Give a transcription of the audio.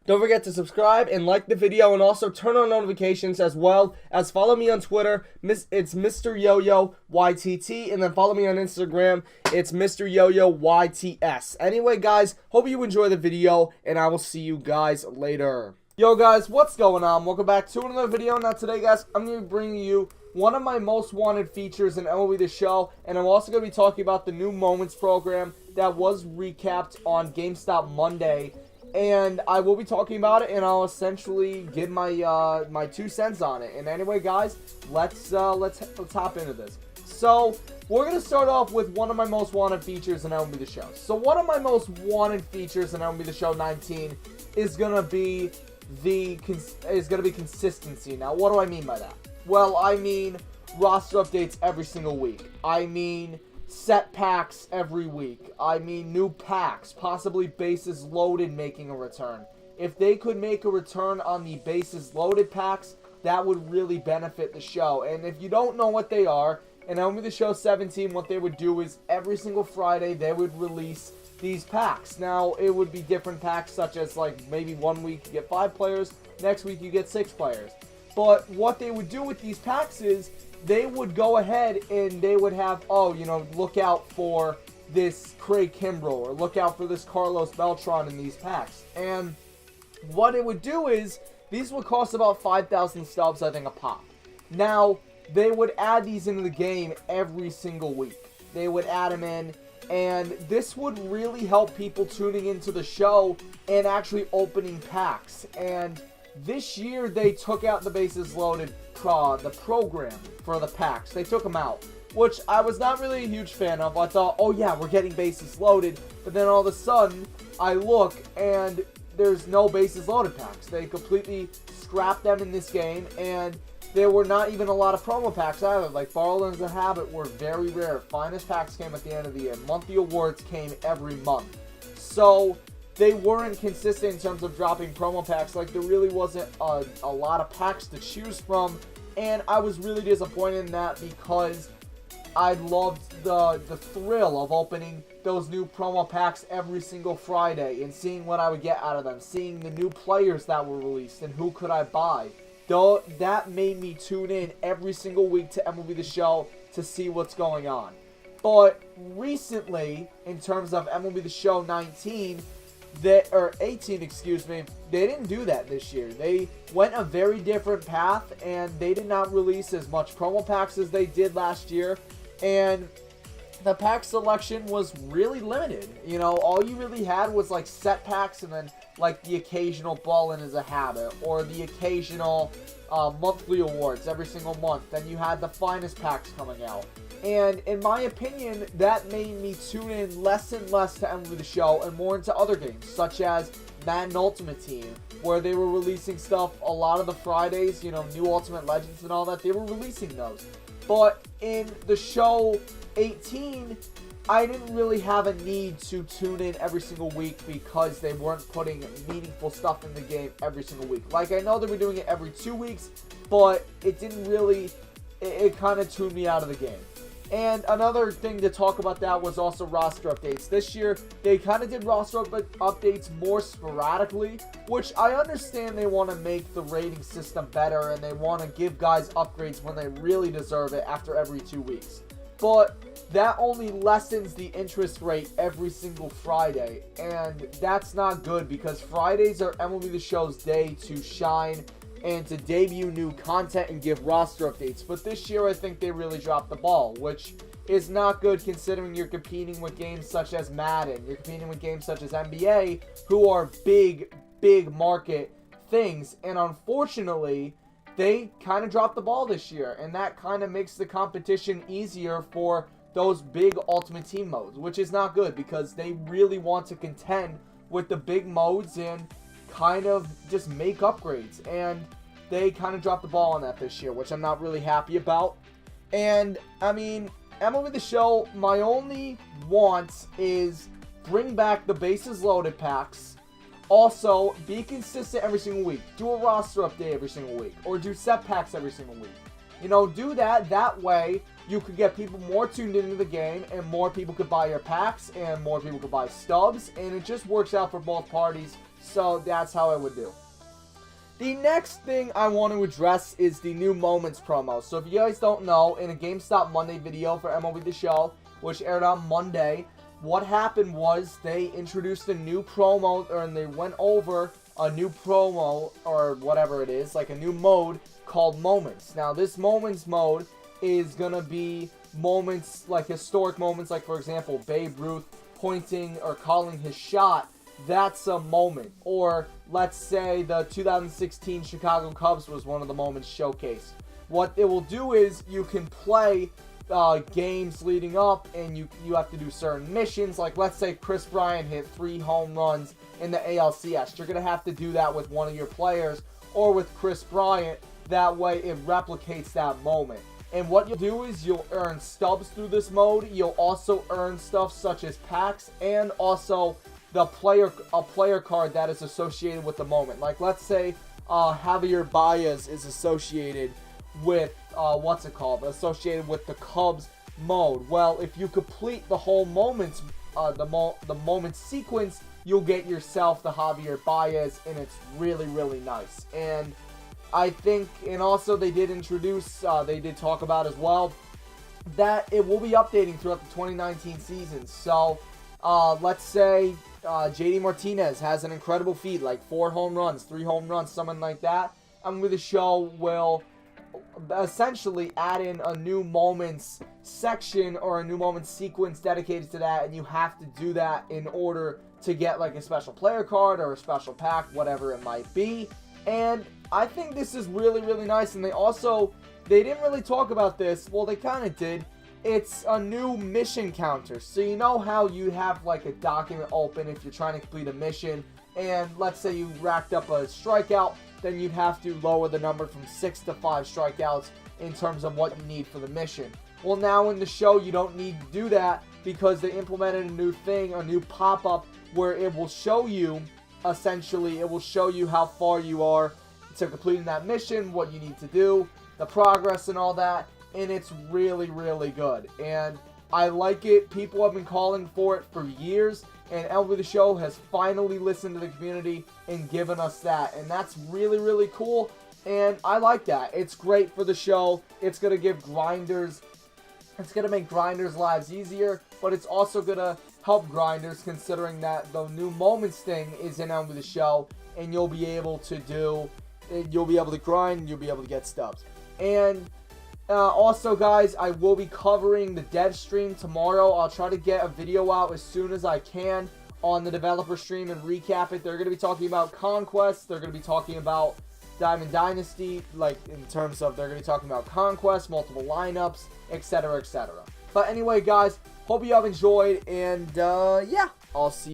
Don't forget to subscribe and like the video, and also turn on notifications, as well as follow me on Twitter. It's Mr. Yo-Yo YTT, and then follow me on Instagram. It's Mr. Yo-Yo YTS. Anyway, guys, hope you enjoy the video, and I will see you guys later. Yo, guys, what's going on? Welcome back to another video. Now, today, guys, I'm going to be bringing you one of my most wanted features in MLB The Show, and I'm also going to be talking about the new Moments program that was recapped on GameStop Monday. And I will be talking about it, and I'll essentially give my my 2 cents on it. And anyway, guys, let's hop into this. So we're gonna start off with one of my most wanted features in MLB The Show. So one of my most wanted features in MLB The Show 19 is gonna be consistency. Now, what do I mean by that? Well, I mean roster updates every single week. I mean set packs every week. I mean new packs, possibly bases loaded making a return. If they could make a return on the bases loaded packs, that would really benefit the show. And if you don't know what they are, in MLB The Show 17, what they would do is every single Friday they would release these packs. Now, it would be different packs, such as like maybe one week you get 5 players, next week you get 6 players. But what they would do with these packs is they would go ahead and they would have, look out for this Craig Kimbrell, or look out for this Carlos Beltran in these packs. And what it would do is, these would cost about 5,000 stubs, I think, a pop. Now, they would add these into the game every single week. They would add them in, and this would really help people tuning into the show and actually opening packs. And this year, they took out the bases loaded the program for the packs. They took them out, which I was not really a huge fan of. I thought, oh yeah, we're getting bases loaded, but then all of a sudden I look and there's no bases loaded packs. They completely scrapped them in this game, and there were not even a lot of promo packs either. Like Borrowlands and Habit were very rare. Finest packs came at the end of the year. Monthly awards came every month. So they weren't consistent in terms of dropping promo packs. Like, there really wasn't a lot of packs to choose from, and I was really disappointed in that, because I loved the thrill of opening those new promo packs every single Friday and seeing what I would get out of them, seeing the new players that were released and who could I buy. Though that made me tune in every single week to MLB The Show to see what's going on. But recently, in terms of MLB The Show 18, excuse me, they didn't do that this year. They went a very different path, and they did not release as much promo packs as they did last year, and the pack selection was really limited. All you really had was like set packs, and then like the occasional Ballin' Is a Habit, or the occasional monthly awards every single month. Then you had the finest packs coming out. And in my opinion, that made me tune in less and less to MLB The Show and more into other games, such as Madden Ultimate Team, where they were releasing stuff a lot of the Fridays, new Ultimate Legends and all that. They were releasing those. But in the show 18, I didn't really have a need to tune in every single week, because they weren't putting meaningful stuff in the game every single week. Like, I know they were doing it every 2 weeks, but it didn't really, it kind of tuned me out of the game. And another thing to talk about that was also roster updates. This year, they kind of did roster updates more sporadically, which I understand they want to make the rating system better, and they want to give guys upgrades when they really deserve it after every 2 weeks. But that only lessens the interest rate every single Friday, and that's not good, because Fridays are MLB The Show's day to shine and to debut new content and give roster updates. But this year, I think they really dropped the ball, which is not good, considering you're competing with games such as Madden. You're competing with games such as NBA, who are big market things. And unfortunately, they kind of dropped the ball this year, and that kind of makes the competition easier for those big Ultimate Team modes, which is not good, because they really want to contend with the big modes and kind of just make upgrades, and they kind of dropped the ball on that this year, which I'm not really happy about. And I mean, MLB The Show, my only want is bring back the bases loaded packs. Also, be consistent every single week. Do a roster update every single week, or do set packs every single week. Do that. That way, you could get people more tuned into the game, and more people could buy your packs, and more people could buy stubs, and it just works out for both parties So that's how I would do. The next thing I want to address is the new Moments promo. So if you guys don't know, in a GameStop Monday video for MLB The Show, which aired on Monday, what happened was they introduced a new promo, and they went over a new promo, or whatever it is, like a new mode called Moments. Now, this Moments mode is going to be moments, like historic moments, like, for example, Babe Ruth pointing or calling his shot. That's a moment. Or, let's say the 2016 Chicago Cubs was one of the moments showcased. What it will do is you can play games leading up, and you have to do certain missions. Like, let's say Chris Bryant hit 3 home runs in the ALCS. You're going to have to do that with one of your players or with Chris Bryant. That way it replicates that moment. And what you'll do is you'll earn stubs through this mode. You'll also earn stuff such as packs, and also a player card that is associated with the moment. Like, let's say Javier Baez is associated with associated with the Cubs mode. Well, if you complete the whole moments, the moment sequence, you'll get yourself the Javier Baez, and it's really, really nice. And I think, and also they did introduce, they did talk about as well, that it will be updating throughout the 2019 season. So, let's say JD Martinez has an incredible feat, like 4 home runs, 3 home runs, something like that. The show will essentially add in a new moments section or a new moments sequence dedicated to that, and you have to do that in order to get like a special player card or a special pack, whatever it might be. And I think this is really, really nice. And they didn't really talk about this. Well, they kind of did. It's a new mission counter. So you know how you have like a document open if you're trying to complete a mission, and let's say you racked up a strikeout, then you'd have to lower the number from 6 to 5 strikeouts in terms of what you need for the mission. Well, now in the show, you don't need to do that because they implemented a new thing, a new pop-up, where it will show you, essentially, it will show you how far you are to completing that mission, what you need to do, the progress and all that, and it's really, really good. And I like it. People have been calling for it for years, and MLB The Show has finally listened to the community and given us that. And that's really, really cool, and I like that. It's great for the show. It's going to give grinders, it's going to make grinders' lives easier, but it's also going to help grinders, considering that the new moments thing is in MLB The Show, and you'll be able to grind, and you'll be able to get stubs. And also, guys, I will be covering the dev stream tomorrow. I'll try to get a video out as soon as I can on the developer stream and recap it. They're going to be talking about Conquest. They're going to be talking about Diamond Dynasty, like in terms of they're going to be talking about Conquest, multiple lineups, etc., etc. But anyway, guys, hope you have enjoyed, and yeah, I'll see you.